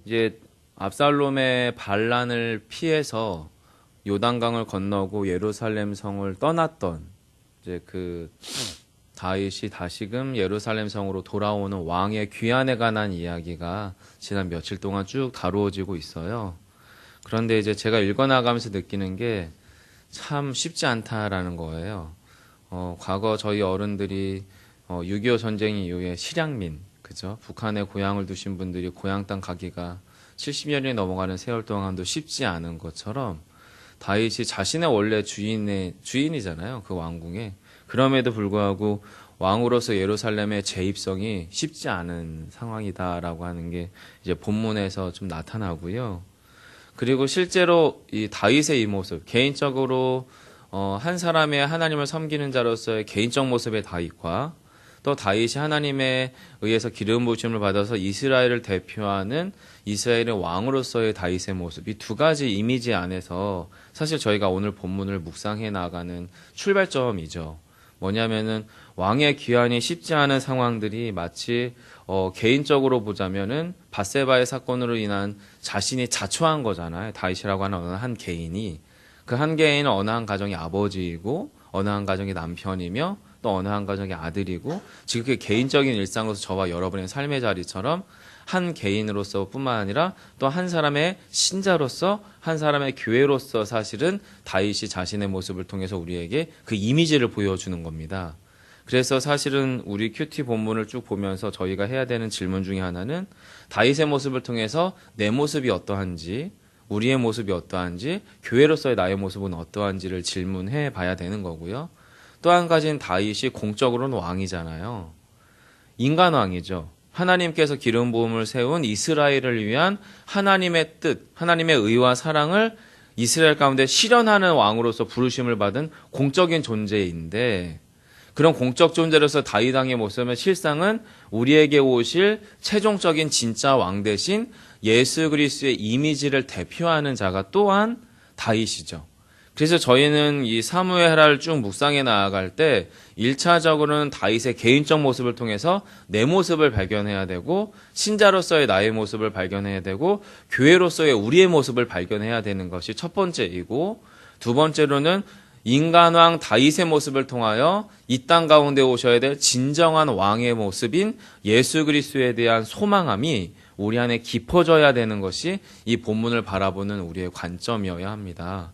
이제 압살롬의 반란을 피해서 요단강을 건너고 예루살렘 성을 떠났던 이제 그 다윗이 다시금 예루살렘 성으로 돌아오는 왕의 귀환에 관한 이야기가 지난 며칠 동안 쭉 다루어지고 있어요. 그런데 이제 제가 읽어나가면서 느끼는 게 참 쉽지 않다라는 거예요. 과거 저희 어른들이 6.25 전쟁 이후에 실향민, 그죠? 북한에 고향을 두신 분들이 고향 땅 가기가 70년이 넘어가는 세월 동안도 쉽지 않은 것처럼 다윗이 자신의 원래 주인이잖아요. 그 왕궁에. 그럼에도 불구하고 왕으로서 예루살렘의 재입성이 쉽지 않은 상황이다라고 하는 게 이제 본문에서 좀 나타나고요. 그리고 실제로 이 다윗의 이 모습, 개인적으로 한 사람의 하나님을 섬기는 자로서의 개인적 모습의 다윗과 또 다윗이 하나님에 의해서 기름 부으심을 받아서 이스라엘을 대표하는 이스라엘의 왕으로서의 다윗의 모습, 이 두 가지 이미지 안에서 사실 저희가 오늘 본문을 묵상해 나가는 출발점이죠. 뭐냐면은 왕의 귀환이 쉽지 않은 상황들이 마치 개인적으로 보자면은 밧세바의 사건으로 인한 자신이 자초한 거잖아요. 다윗이라고 하는 어느 한 개인이, 그 한 개인은 어느 한 가정의 아버지이고 어느 한 가정의 남편이며 또 어느 한 가정의 아들이고, 지금 그 개인적인 일상으로서 저와 여러분의 삶의 자리처럼 한 개인으로서 뿐만 아니라 또 한 사람의 신자로서, 한 사람의 교회로서 사실은 다윗이 자신의 모습을 통해서 우리에게 그 이미지를 보여주는 겁니다. 그래서 사실은 우리 큐티 본문을 쭉 보면서 저희가 해야 되는 질문 중에 하나는 다윗의 모습을 통해서 내 모습이 어떠한지, 우리의 모습이 어떠한지, 교회로서의 나의 모습은 어떠한지를 질문해 봐야 되는 거고요. 또 한 가지는 다윗이 공적으로는 왕이잖아요. 인간 왕이죠. 하나님께서 기름 부음을 세운 이스라엘을 위한 하나님의 뜻, 하나님의 의와 사랑을 이스라엘 가운데 실현하는 왕으로서 부르심을 받은 공적인 존재인데, 그런 공적 존재로서 다윗 왕의 모습은 실상은 우리에게 오실 최종적인 진짜 왕 대신 예수 그리스도의 이미지를 대표하는 자가 또한 다윗이죠. 그래서 저희는 이 사무엘하를 쭉 묵상해 나아갈 때 1차적으로는 다윗의 개인적 모습을 통해서 내 모습을 발견해야 되고, 신자로서의 나의 모습을 발견해야 되고, 교회로서의 우리의 모습을 발견해야 되는 것이 첫 번째이고, 두 번째로는 인간왕 다윗의 모습을 통하여 이 땅 가운데 오셔야 될 진정한 왕의 모습인 예수 그리스도에 대한 소망함이 우리 안에 깊어져야 되는 것이 이 본문을 바라보는 우리의 관점이어야 합니다.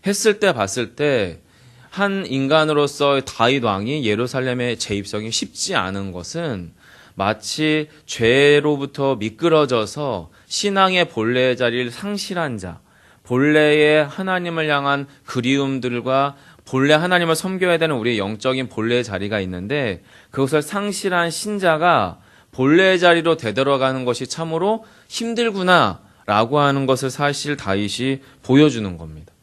했을 때 봤을 때 한 인간으로서 다윗 왕이 예루살렘의 재입성이 쉽지 않은 것은 마치 죄로부터 미끄러져서 신앙의 본래의 자리를 상실한 자, 본래의 하나님을 향한 그리움들과 본래 하나님을 섬겨야 되는 우리의 영적인 본래의 자리가 있는데, 그것을 상실한 신자가 본래의 자리로 되돌아가는 것이 참으로 힘들구나 라고 하는 것을 사실 다윗이 보여주는 겁니다.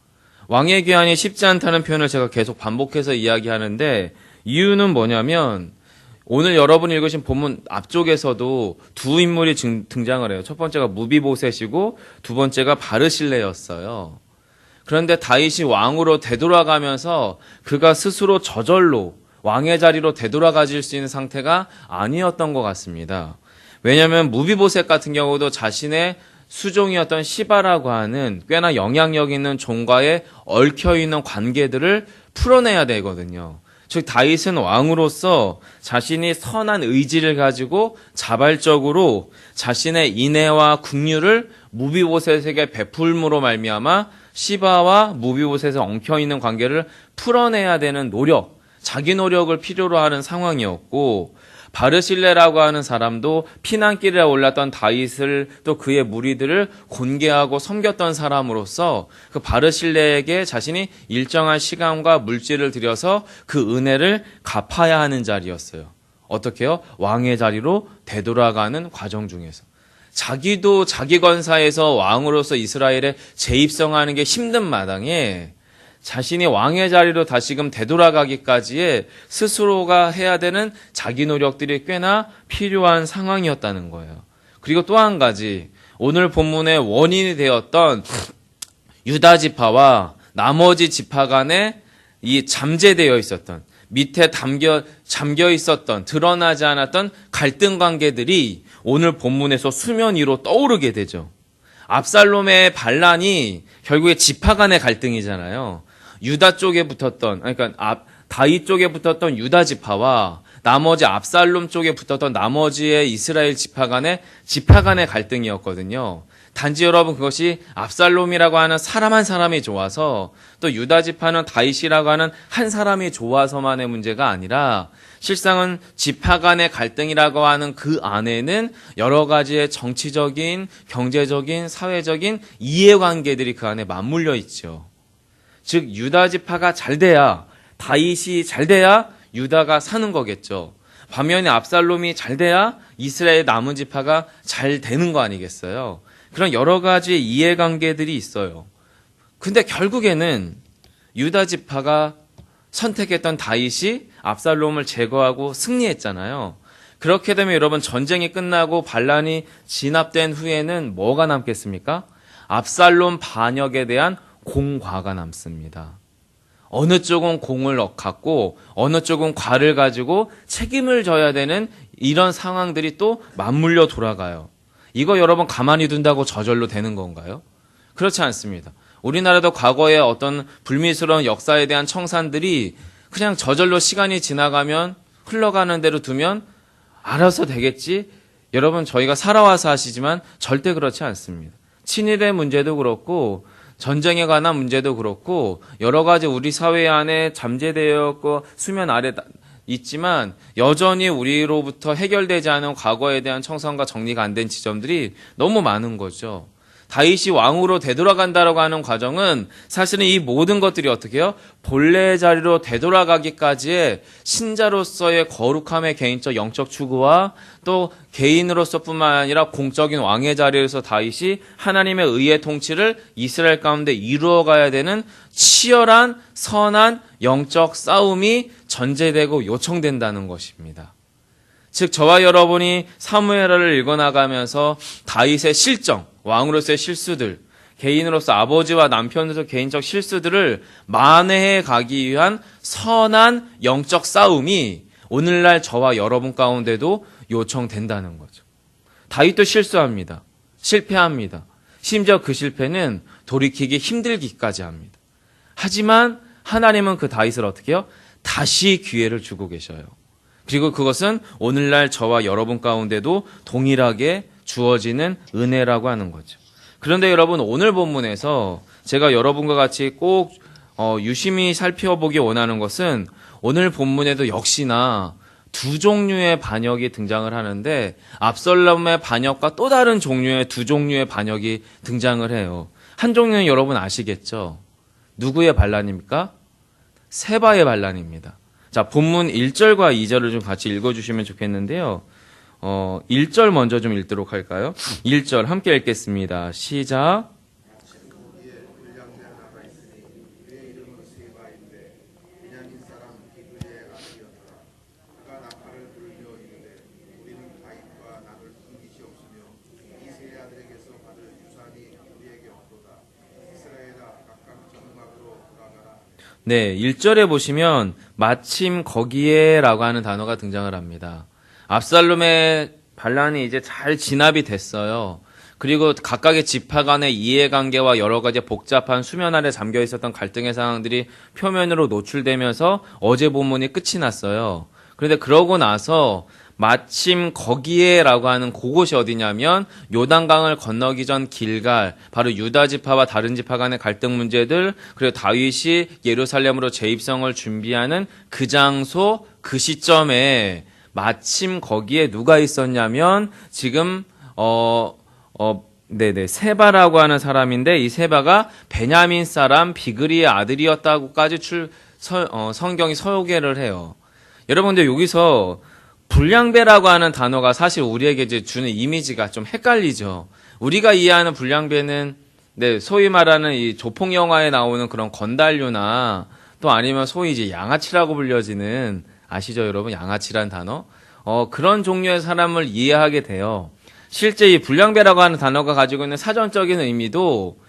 왕의 귀환이 쉽지 않다는 표현을 제가 계속 반복해서 이야기하는데, 이유는 뭐냐면 오늘 여러분이 읽으신 본문 앞쪽에서도 두 인물이 등장을 해요. 첫 번째가 무비보셋이고 두 번째가 바르실레였어요. 그런데 다윗이 왕으로 되돌아가면서 그가 스스로 저절로 왕의 자리로 되돌아가질 수 있는 상태가 아니었던 것 같습니다. 왜냐하면 무비보셋 같은 경우도 자신의 수종이었던 시바라고 하는 꽤나 영향력 있는 종과의 얽혀있는 관계들을 풀어내야 되거든요. 즉 다윗은 왕으로서 자신이 선한 의지를 가지고 자발적으로 자신의 인애와 긍휼을 무비보셋에게 베풀므로 말미암아 시바와 무비보셋에 엉켜있는 관계를 풀어내야 되는 노력, 자기 노력을 필요로 하는 상황이었고, 바르실레라고 하는 사람도 피난길에 올랐던 다윗을 또 그의 무리들을 곤개하고 섬겼던 사람으로서 그 바르실레에게 자신이 일정한 시간과 물질을 들여서 그 은혜를 갚아야 하는 자리였어요. 어떻게요? 왕의 자리로 되돌아가는 과정 중에서. 자기도 자기 권사에서 왕으로서 이스라엘에 재입성하는 게 힘든 마당에 자신이 왕의 자리로 다시금 되돌아가기까지의 스스로가 해야 되는 자기 노력들이 꽤나 필요한 상황이었다는 거예요. 그리고 또 한 가지, 오늘 본문의 원인이 되었던 유다 지파와 나머지 지파 간에 이 잠재되어 있었던, 밑에 잠겨 있었던, 드러나지 않았던 갈등 관계들이 오늘 본문에서 수면 위로 떠오르게 되죠. 압살롬의 반란이 결국에 지파 간의 갈등이잖아요. 유다 쪽에 붙었던, 그러니까 다윗 쪽에 붙었던 유다 지파와 나머지 압살롬 쪽에 붙었던 나머지의 이스라엘 지파 간의 갈등이었거든요. 단지 여러분 그것이 압살롬이라고 하는 사람 한 사람이 좋아서 또 유다 지파는 다윗이라고 하는 한 사람이 좋아서만의 문제가 아니라 실상은 지파 간의 갈등이라고 하는 그 안에는 여러 가지의 정치적인, 경제적인, 사회적인 이해관계들이 그 안에 맞물려 있죠. 즉 유다 지파가 잘 돼야, 다윗이 잘 돼야 유다가 사는 거겠죠. 반면에 압살롬이 잘 돼야 이스라엘 남은 지파가 잘 되는 거 아니겠어요? 그런 여러 가지 이해관계들이 있어요. 근데 결국에는 유다 지파가 선택했던 다윗이 압살롬을 제거하고 승리했잖아요. 그렇게 되면 여러분 전쟁이 끝나고 반란이 진압된 후에는 뭐가 남겠습니까? 압살롬 반역에 대한 공과가 남습니다. 어느 쪽은 공을 갖고 어느 쪽은 과를 가지고 책임을 져야 되는 이런 상황들이 또 맞물려 돌아가요. 이거 여러분 가만히 둔다고 저절로 되는 건가요? 그렇지 않습니다. 우리나라도 과거에 어떤 불미스러운 역사에 대한 청산들이 그냥 저절로 시간이 지나가면 흘러가는 대로 두면 알아서 되겠지? 여러분 저희가 살아와서 아시지만 절대 그렇지 않습니다. 친일의 문제도 그렇고 전쟁에 관한 문제도 그렇고 여러 가지 우리 사회 안에 잠재되어 있고 수면 아래 있지만 여전히 우리로부터 해결되지 않은 과거에 대한 청산과 정리가 안 된 지점들이 너무 많은 거죠. 다윗이 왕으로 되돌아간다라고 하는 과정은 사실은 이 모든 것들이 어떻게 해요? 본래의 자리로 되돌아가기까지의 신자로서의 거룩함의 개인적 영적 추구와 또 개인으로서뿐만 아니라 공적인 왕의 자리에서 다윗이 하나님의 의의 통치를 이스라엘 가운데 이루어가야 되는 치열한 선한 영적 싸움이 전제되고 요청된다는 것입니다. 즉 저와 여러분이 사무엘하를 읽어나가면서 다윗의 실정, 왕으로서의 실수들, 개인으로서 아버지와 남편으로서 개인적 실수들을 만회해 가기 위한 선한 영적 싸움이 오늘날 저와 여러분 가운데도 요청된다는 거죠. 다윗도 실수합니다. 실패합니다. 심지어 그 실패는 돌이키기 힘들기까지 합니다. 하지만 하나님은 그 다윗을 어떻게 해요? 다시 기회를 주고 계셔요. 그리고 그것은 오늘날 저와 여러분 가운데도 동일하게 주어지는 은혜라고 하는 거죠. 그런데 여러분 오늘 본문에서 제가 여러분과 같이 꼭 유심히 살펴보기 원하는 것은 오늘 본문에도 역시나 두 종류의 반역이 등장을 하는데 압살롬의 반역과 또 다른 종류의 두 종류의 반역이 등장을 해요. 한 종류는 여러분 아시겠죠? 누구의 반란입니까? 세바의 반란입니다. 자, 본문 1절과 2절을 좀 같이 읽어주시면 좋겠는데요. 1절 먼저 좀 읽도록 할까요? 1절 함께 읽겠습니다. 시작. 네, 1절에 보시면 마침 거기에 라고 하는 단어가 등장을 합니다. 압살롬의 반란이 이제 잘 진압이 됐어요. 그리고 각각의 지파 간의 이해관계와 여러 가지 복잡한 수면 아래 잠겨 있었던 갈등의 상황들이 표면으로 노출되면서 어제 본문이 끝이 났어요. 그런데 그러고 나서 마침 거기에라고 하는 그곳이 어디냐면 요단강을 건너기 전 길갈, 바로 유다 지파와 다른 지파 간의 갈등 문제들, 그리고 다윗이 예루살렘으로 재입성을 준비하는 그 장소, 그 시점에 마침 거기에 누가 있었냐면 지금 세바라고 하는 사람인데 이 세바가 베냐민 사람 비그리의 아들이었다고까지 성경이 소개를 해요. 여러분들 여기서 불량배라고 하는 단어가 사실 우리에게 이제 주는 이미지가 좀 헷갈리죠. 우리가 이해하는 불량배는 소위 말하는 이 조폭 영화에 나오는 그런 건달류나 또 아니면 소위 이제 양아치라고 불려지는 아시죠, 여러분? 양아치란 단어? 그런 종류의 사람을 이해하게 돼요. 실제 이 불량배라고 하는 단어가 가지고 있는 사전적인 의미도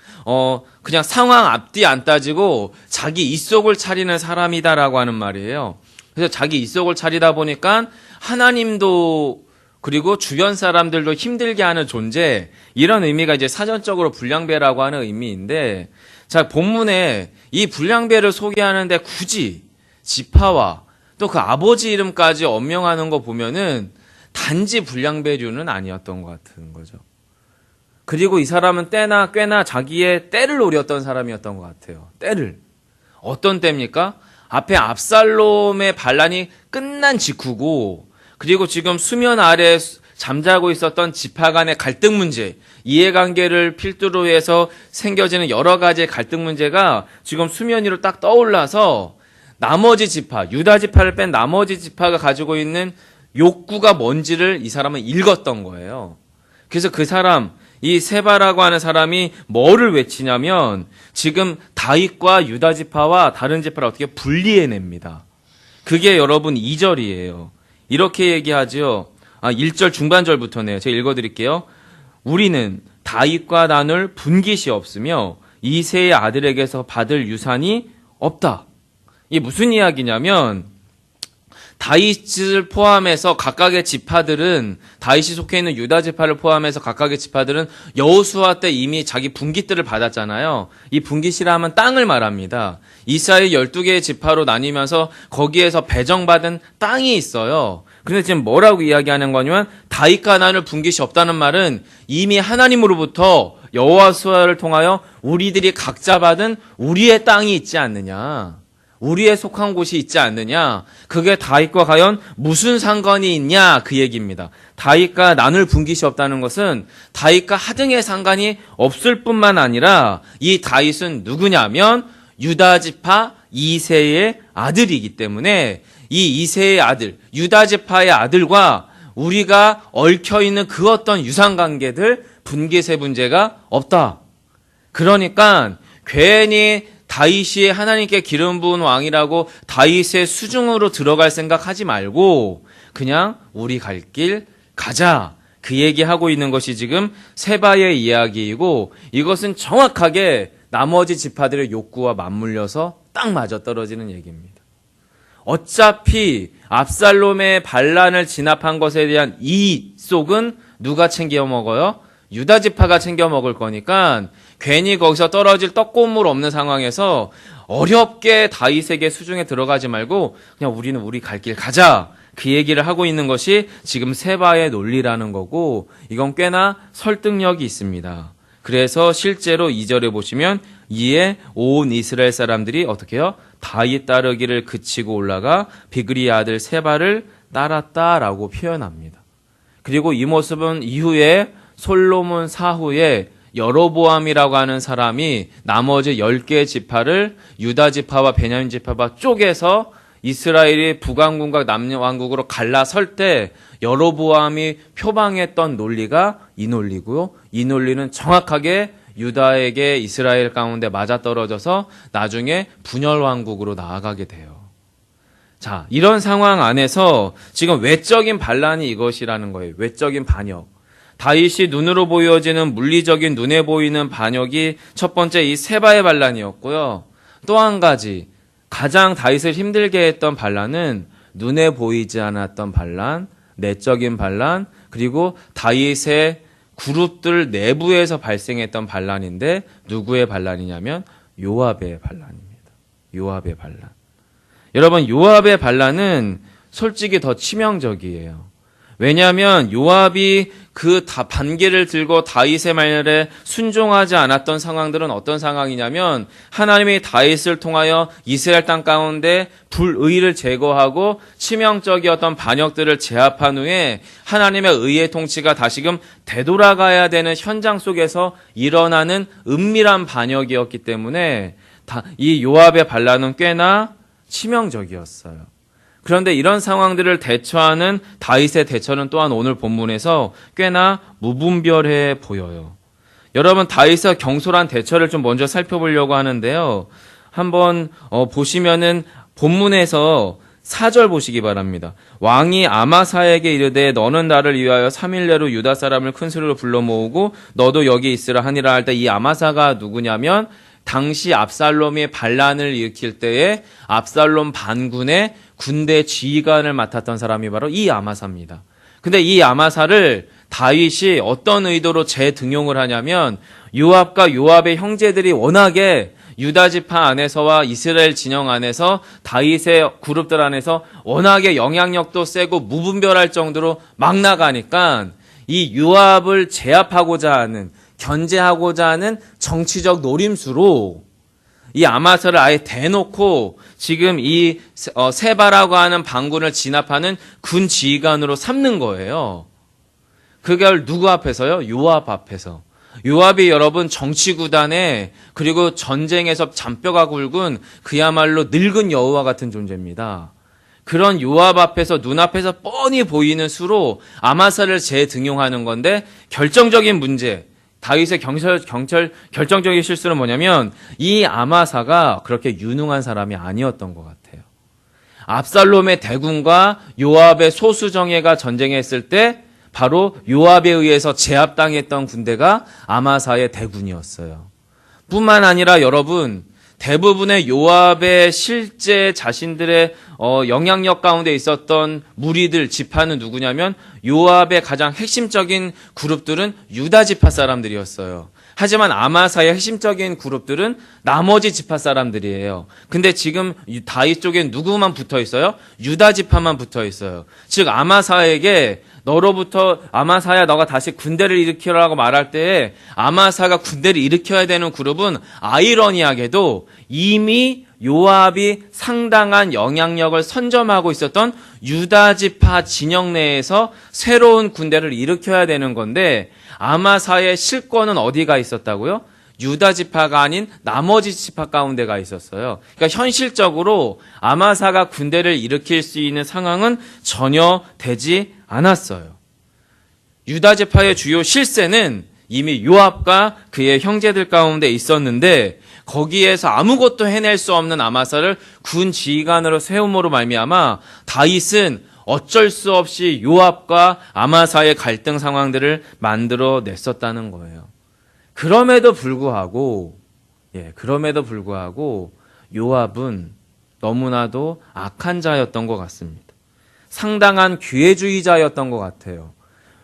그냥 상황 앞뒤 안 따지고 자기 입속을 차리는 사람이다라고 하는 말이에요. 그래서 자기 입속을 차리다 보니까 하나님도 그리고 주변 사람들도 힘들게 하는 존재, 이런 의미가 이제 사전적으로 불량배라고 하는 의미인데, 자, 본문에 이 불량배를 소개하는데 굳이 지파와 또 그 아버지 이름까지 언명하는 거 보면은 단지 불량배류는 아니었던 것 같은 거죠. 그리고 이 사람은 꽤나 자기의 때를 노렸던 사람이었던 것 같아요. 때를. 어떤 때입니까? 앞에 압살롬의 반란이 끝난 직후고, 그리고 지금 수면 아래 잠자고 있었던 지파 간의 갈등 문제, 이해관계를 필두로 해서 생겨지는 여러 가지의 갈등 문제가 지금 수면 위로 딱 떠올라서 나머지 지파, 유다 지파를 뺀 나머지 지파가 가지고 있는 욕구가 뭔지를 이 사람은 읽었던 거예요. 그래서 그 사람, 이 세바라고 하는 사람이 뭐를 외치냐면 지금 다윗과 유다 지파와 다른 지파를 어떻게 분리해냅니다. 그게 여러분 2절이에요. 이렇게 얘기하죠. 1절 중반절부터네요. 제가 읽어드릴게요. 우리는 다윗과 나눌 분깃이 없으며 이새의 아들에게서 받을 유산이 없다. 이게 무슨 이야기냐면 다윗을 포함해서 각각의 지파들은, 다윗이 속해 있는 유다 지파를 포함해서 각각의 지파들은 여호수아 때 이미 자기 분깃들을 받았잖아요. 이 분깃이라 하면 땅을 말합니다. 이스라엘 12개의 지파로 나뉘면서 거기에서 배정받은 땅이 있어요. 근데 지금 뭐라고 이야기하는 거냐면 다윗과 나눌 분깃이 없다는 말은 이미 하나님으로부터 여호수아를 통하여 우리들이 각자 받은 우리의 땅이 있지 않느냐, 우리의 속한 곳이 있지 않느냐, 그게 다윗과 과연 무슨 상관이 있냐, 그 얘기입니다. 다윗과 나눌 분깃이 없다는 것은 다윗과 하등의 상관이 없을 뿐만 아니라 이 다윗은 누구냐면 유다 지파 이새의 아들이기 때문에 이 이새의 아들, 유다 지파의 아들과 우리가 얽혀있는 그 어떤 유상관계들, 분깃의 문제가 없다. 그러니까 괜히 다윗이 하나님께 기름 부은 왕이라고 다윗의 수중으로 들어갈 생각하지 말고 그냥 우리 갈 길 가자. 그 얘기하고 있는 것이 지금 세바의 이야기이고, 이것은 정확하게 나머지 지파들의 욕구와 맞물려서 딱 맞아떨어지는 얘기입니다. 어차피 압살롬의 반란을 진압한 것에 대한 이 속은 누가 챙겨 먹어요? 유다 지파가 챙겨 먹을 거니까 괜히 거기서 떨어질 떡고물 없는 상황에서 어렵게 다윗에게 수중에 들어가지 말고 그냥 우리는 우리 갈 길 가자. 그 얘기를 하고 있는 것이 지금 세바의 논리라는 거고, 이건 꽤나 설득력이 있습니다. 그래서 실제로 2절에 보시면 이에 온 이스라엘 사람들이 어떻게 해요? 다윗 따르기를 그치고 올라가 비그리 아들 세바를 따랐다라고 표현합니다. 그리고 이 모습은 이후에 솔로몬 사후에 여로보암이라고 하는 사람이 나머지 10개의 지파를 유다 지파와 베냐민 지파와 쪼개서 이스라엘이 북왕국과 남왕국으로 갈라설 때 여로보암이 표방했던 논리가 이 논리고요. 이 논리는 정확하게 유다에게 이스라엘 가운데 맞아떨어져서 나중에 분열왕국으로 나아가게 돼요. 자, 이런 상황 안에서 지금 외적인 반란이 이것이라는 거예요. 외적인 반역. 다윗이 눈으로 보여지는 물리적인 눈에 보이는 반역이 첫 번째 이 세바의 반란이었고요. 또 한 가지 가장 다윗을 힘들게 했던 반란은 눈에 보이지 않았던 반란, 내적인 반란, 그리고 다윗의 그룹들 내부에서 발생했던 반란인데 누구의 반란이냐면 요압의 반란입니다. 요압의 반란. 여러분, 요압의 반란은 솔직히 더 치명적이에요. 왜냐하면 요압이 그 반기를 들고 다윗의 말에 순종하지 않았던 상황들은 어떤 상황이냐면 하나님이 다윗을 통하여 이스라엘 땅 가운데 불의를 제거하고 치명적이었던 반역들을 제압한 후에 하나님의 의의 통치가 다시금 되돌아가야 되는 현장 속에서 일어나는 은밀한 반역이었기 때문에 이 요압의 반란은 꽤나 치명적이었어요. 그런데 이런 상황들을 대처하는 다윗의 대처는 또한 오늘 본문에서 꽤나 무분별해 보여요. 여러분, 다윗의 경솔한 대처를 좀 먼저 살펴보려고 하는데요. 한번 보시면은 본문에서 4절 보시기 바랍니다. 왕이 아마사에게 이르되 너는 나를 위하여 3일 내로 유다 사람을 큰 소리로 불러 모으고 너도 여기 있으라 하니라 할 때 이 아마사가 누구냐면 당시 압살롬이 반란을 일으킬 때에 압살롬 반군의 군대 지휘관을 맡았던 사람이 바로 이 아마사입니다. 근데 이 아마사를 다윗이 어떤 의도로 재등용을 하냐면 요압과 요압의 형제들이 워낙에 유다 지파 안에서와 이스라엘 진영 안에서 다윗의 그룹들 안에서 워낙에 영향력도 세고 무분별할 정도로 막 나가니까 이 요압을 제압하고자 하는, 견제하고자 하는 정치적 노림수로 이 아마사를 아예 대놓고 지금 이 세바라고 하는 반군을 진압하는 군 지휘관으로 삼는 거예요. 그걸 누구 앞에서요? 요압 앞에서. 요압이 여러분 정치구단에 그리고 전쟁에서 잔뼈가 굵은 그야말로 늙은 여우와 같은 존재입니다. 그런 요압 앞에서 눈앞에서 뻔히 보이는 수로 아마사를 재등용하는 건데 결정적인 문제, 다윗의 결정적인 실수는 뭐냐면 이 아마사가 그렇게 유능한 사람이 아니었던 것 같아요. 압살롬의 대군과 요압의 소수정예가 전쟁했을 때 바로 요압에 의해서 제압당했던 군대가 아마사의 대군이었어요. 뿐만 아니라 여러분, 대부분의 요압의 실제 자신들의 영향력 가운데 있었던 무리들, 지파는 누구냐면 요압의 가장 핵심적인 그룹들은 유다 지파 사람들이었어요. 하지만 아마사의 핵심적인 그룹들은 나머지 지파 사람들이에요. 근데 지금 다윗 쪽엔 누구만 붙어 있어요? 유다 지파만 붙어 있어요. 즉 아마사에게 너로부터 아마사야 너가 다시 군대를 일으키라고 말할 때에 아마사가 군대를 일으켜야 되는 그룹은 아이러니하게도 이미 요압이 상당한 영향력을 선점하고 있었던 유다 지파 진영 내에서 새로운 군대를 일으켜야 되는 건데 아마사의 실권은 어디가 있었다고요? 유다 지파가 아닌 나머지 지파 가운데가 있었어요. 그러니까 현실적으로 아마사가 군대를 일으킬 수 있는 상황은 전혀 되지 않았어요. 유다 지파의 주요 실세는 이미 요압과 그의 형제들 가운데 있었는데 거기에서 아무것도 해낼 수 없는 아마사를 군 지휘관으로 세움으로 말미암아 다윗은 어쩔 수 없이 요압과 아마사의 갈등 상황들을 만들어 냈었다는 거예요. 그럼에도 불구하고 요압은 너무나도 악한 자였던 것 같습니다. 상당한 기회주의자였던 것 같아요.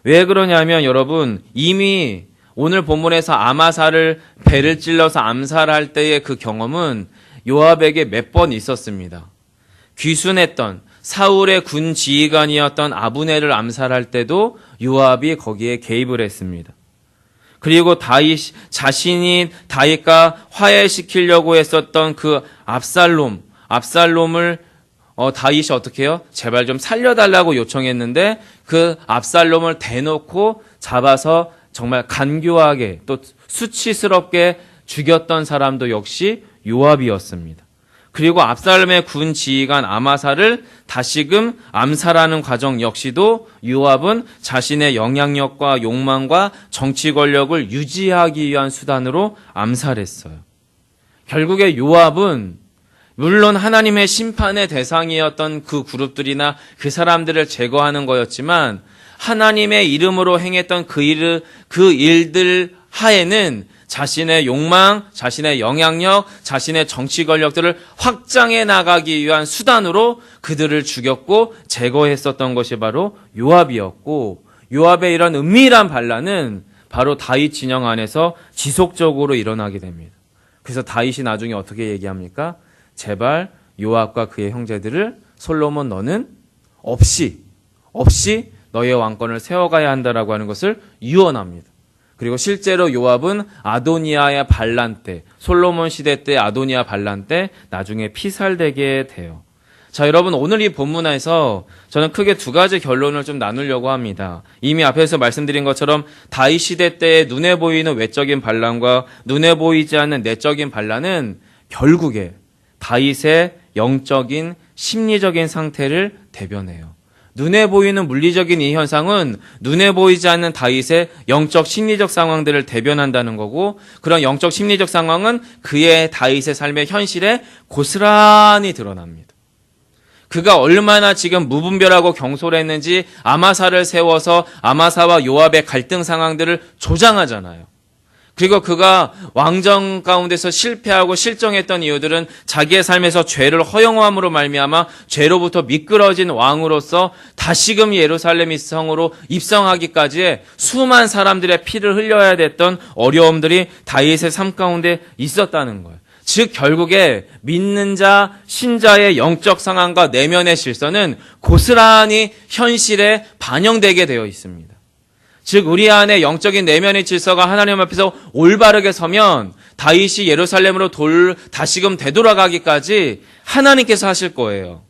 왜 그러냐면 여러분, 이미 오늘 본문에서 아마사를 배를 찔러서 암살할 때의 그 경험은 요압에게 몇 번 있었습니다. 귀순했던 사울의 군 지휘관이었던 아브넬을 암살할 때도 요압이 거기에 개입을 했습니다. 그리고 자신이 다윗과 화해시키려고 했었던 그 압살롬을 다윗이 어떻게 해요? 제발 좀 살려달라고 요청했는데 그 압살롬을 대놓고 잡아서 정말 간교하게 또 수치스럽게 죽였던 사람도 역시 요압이었습니다. 그리고 압살롬의 군 지휘관 아마사를 다시금 암살하는 과정 역시도 요압은 자신의 영향력과 욕망과 정치 권력을 유지하기 위한 수단으로 암살했어요. 결국에 요압은 물론 하나님의 심판의 대상이었던 그 그룹들이나 그 사람들을 제거하는 거였지만 하나님의 이름으로 행했던 그 일들 하에는 자신의 욕망, 자신의 영향력, 자신의 정치 권력들을 확장해 나가기 위한 수단으로 그들을 죽였고 제거했었던 것이 바로 요압이었고, 요압의 이런 은밀한 반란은 바로 다윗 진영 안에서 지속적으로 일어나게 됩니다. 그래서 다윗이 나중에 어떻게 얘기합니까? 제발 요압과 그의 형제들을 솔로몬 너는 없이 너의 왕권을 세워가야 한다라고 하는 것을 유언합니다. 그리고 실제로 요압은 아도니아의 반란 때, 솔로몬 시대 때 아도니아 반란 때 나중에 피살되게 돼요. 자, 여러분 오늘 이 본문에서 저는 크게 두 가지 결론을 좀 나누려고 합니다. 이미 앞에서 말씀드린 것처럼 다윗 시대 때의 눈에 보이는 외적인 반란과 눈에 보이지 않는 내적인 반란은 결국에 다윗의 영적인 심리적인 상태를 대변해요. 눈에 보이는 물리적인 이 현상은 눈에 보이지 않는 다윗의 영적 심리적 상황들을 대변한다는 거고, 그런 영적 심리적 상황은 그의 다윗의 삶의 현실에 고스란히 드러납니다. 그가 얼마나 지금 무분별하고 경솔했는지 아마사를 세워서 아마사와 요압의 갈등 상황들을 조장하잖아요. 그리고 그가 왕정 가운데서 실패하고 실정했던 이유들은 자기의 삶에서 죄를 허용함으로 말미암아 죄로부터 미끄러진 왕으로서 다시금 예루살렘 성으로 입성하기까지의 수많은 사람들의 피를 흘려야 됐던 어려움들이 다윗의 삶 가운데 있었다는 거예요. 즉 결국에 믿는 자, 신자의 영적 상황과 내면의 질서는 고스란히 현실에 반영되게 되어 있습니다. 즉 우리 안에 영적인 내면의 질서가 하나님 앞에서 올바르게 서면 다윗이 예루살렘으로 다시금 되돌아가기까지 하나님께서 하실 거예요.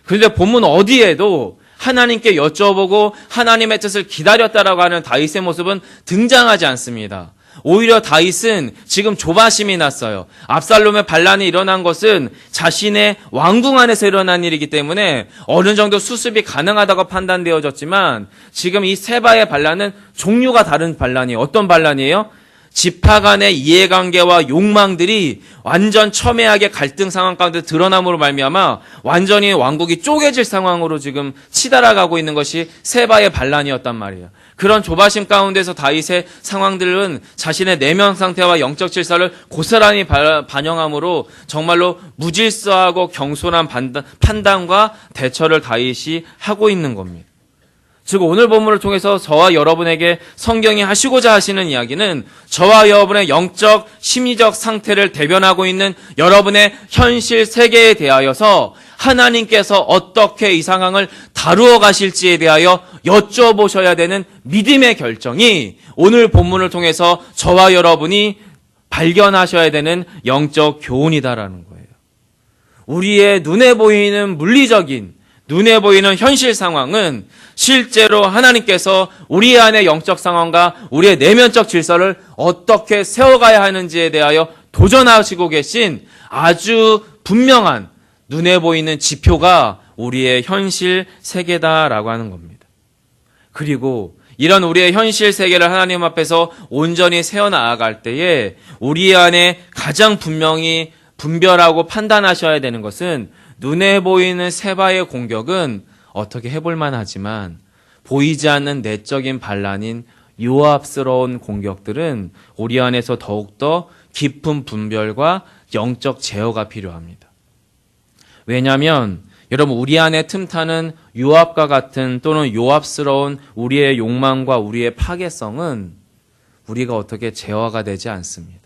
그런데 본문 어디에도 하나님께 여쭤보고 하나님의 뜻을 기다렸다라고 하는 다윗의 모습은 등장하지 않습니다. 오히려 다윗은 지금 조바심이 났어요. 압살롬의 반란이 일어난 것은 자신의 왕궁 안에서 일어난 일이기 때문에 어느 정도 수습이 가능하다고 판단되어졌지만 지금 이 세바의 반란은 종류가 다른 반란이에요. 어떤 반란이에요? 지파 간의 이해관계와 욕망들이 완전 첨예하게 갈등 상황 가운데 드러남으로 말미암아 완전히 왕국이 쪼개질 상황으로 지금 치달아가고 있는 것이 세바의 반란이었단 말이에요. 그런 조바심 가운데서 다윗의 상황들은 자신의 내면 상태와 영적 질서를 고스란히 반영함으로 정말로 무질서하고 경솔한 판단과 대처를 다윗이 하고 있는 겁니다. 즉 오늘 본문을 통해서 저와 여러분에게 성경이 하시고자 하시는 이야기는 저와 여러분의 영적 심리적 상태를 대변하고 있는 여러분의 현실 세계에 대하여서 하나님께서 어떻게 이 상황을 다루어 가실지에 대하여 여쭤보셔야 되는 믿음의 결정이 오늘 본문을 통해서 저와 여러분이 발견하셔야 되는 영적 교훈이다라는 거예요. 우리의 눈에 보이는 물리적인 눈에 보이는 현실 상황은 실제로 하나님께서 우리 안의 영적 상황과 우리의 내면적 질서를 어떻게 세워가야 하는지에 대하여 도전하시고 계신 아주 분명한 눈에 보이는 지표가 우리의 현실 세계다라고 하는 겁니다. 그리고 이런 우리의 현실 세계를 하나님 앞에서 온전히 세워나갈 때에 우리 안에 가장 분명히 분별하고 판단하셔야 되는 것은 눈에 보이는 세바의 공격은 어떻게 해볼만 하지만 보이지 않는 내적인 반란인 요압스러운 공격들은 우리 안에서 더욱더 깊은 분별과 영적 제어가 필요합니다. 왜냐하면 여러분 우리 안에 틈타는 요압과 같은 또는 요압스러운 우리의 욕망과 우리의 파괴성은 우리가 어떻게 제어가 되지 않습니다.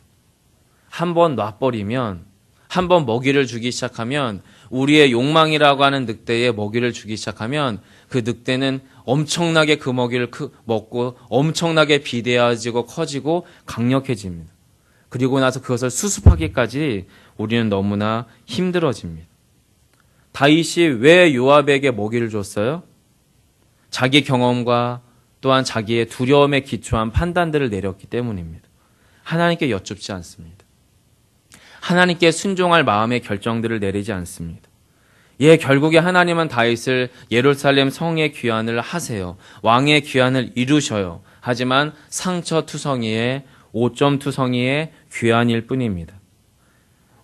한번 놔버리면 한번 먹이를 주기 시작하면 우리의 욕망이라고 하는 늑대에 먹이를 주기 시작하면 그 늑대는 엄청나게 그 먹이를 먹고 엄청나게 비대해지고 커지고 강력해집니다. 그리고 나서 그것을 수습하기까지 우리는 너무나 힘들어집니다. 다윗이 왜 요압에게 먹이를 줬어요? 자기 경험과 또한 자기의 두려움에 기초한 판단들을 내렸기 때문입니다. 하나님께 여쭙지 않습니다. 하나님께 순종할 마음의 결정들을 내리지 않습니다. 예, 결국에 하나님은 다윗을 예루살렘 성의 귀환을 하세요. 왕의 귀환을 이루셔요. 하지만 상처투성이의 5.투성이의 귀환일 뿐입니다.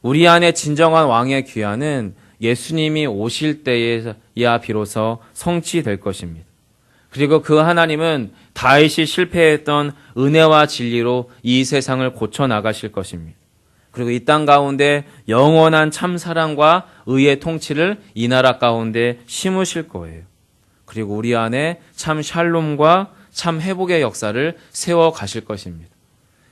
우리 안에 진정한 왕의 귀환은 예수님이 오실 때에야 비로소 성취될 것입니다. 그리고 그 하나님은 다윗이 실패했던 은혜와 진리로 이 세상을 고쳐나가실 것입니다. 그리고 이 땅 가운데 영원한 참 사랑과 의의 통치를 이 나라 가운데 심으실 거예요. 그리고 우리 안에 참 샬롬과 참 회복의 역사를 세워 가실 것입니다.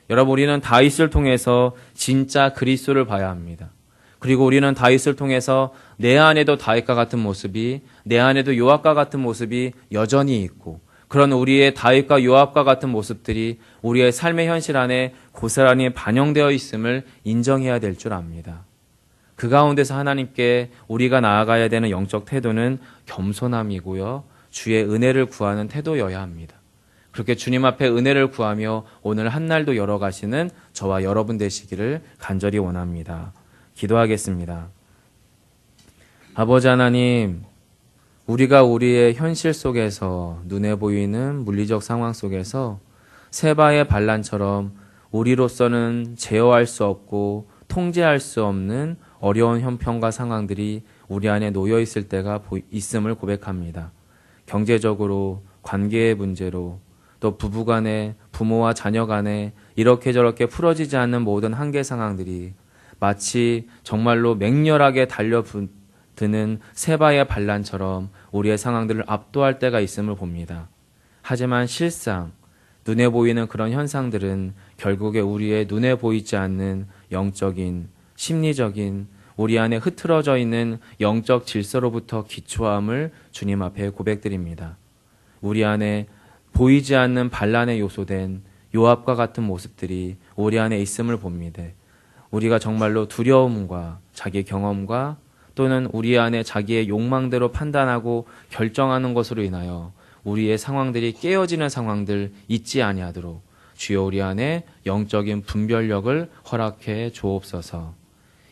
여러분 우리는 다윗을 통해서 진짜 그리스도를 봐야 합니다. 그리고 우리는 다윗을 통해서 내 안에도 다윗과 같은 모습이 내 안에도 요압과 같은 모습이 여전히 있고 그런 우리의 다윗과 요압과 같은 모습들이 우리의 삶의 현실 안에 고스란히 반영되어 있음을 인정해야 될 줄 압니다. 그 가운데서 하나님께 우리가 나아가야 되는 영적 태도는 겸손함이고요. 주의 은혜를 구하는 태도여야 합니다. 그렇게 주님 앞에 은혜를 구하며 오늘 한 날도 열어가시는 저와 여러분 되시기를 간절히 원합니다. 기도하겠습니다. 아버지 하나님, 우리가 우리의 현실 속에서 눈에 보이는 물리적 상황 속에서 세바의 반란처럼 우리로서는 제어할 수 없고 통제할 수 없는 어려운 형편과 상황들이 우리 안에 놓여 있을 때가 있음을 고백합니다. 경제적으로, 관계의 문제로, 또 부부간에, 부모와 자녀간에 이렇게 저렇게 풀어지지 않는 모든 한계 상황들이 마치 정말로 맹렬하게 달려드는 세바의 반란처럼 우리의 상황들을 압도할 때가 있음을 봅니다. 하지만 실상 눈에 보이는 그런 현상들은 결국에 우리의 눈에 보이지 않는 영적인, 심리적인, 우리 안에 흐트러져 있는 영적 질서로부터 기초함을 주님 앞에 고백드립니다. 우리 안에 보이지 않는 반란의 요소된 요압과 같은 모습들이 우리 안에 있음을 봅니다. 우리가 정말로 두려움과 자기 경험과 또는 우리 안에 자기의 욕망대로 판단하고 결정하는 것으로 인하여 우리의 상황들이 깨어지는 상황들 잊지 아니하도록 주여 우리 안에 영적인 분별력을 허락해 주옵소서.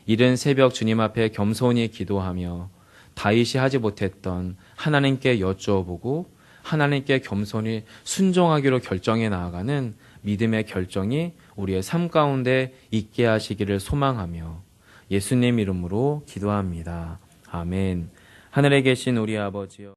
이른 새벽 주님 앞에 겸손히 기도하며 다윗이 하지 못했던 하나님께 여쭈어보고 하나님께 겸손히 순종하기로 결정해 나아가는 믿음의 결정이 우리의 삶 가운데 있게 하시기를 소망하며 예수님 이름으로 기도합니다. 아멘. 하늘에 계신 우리 아버지여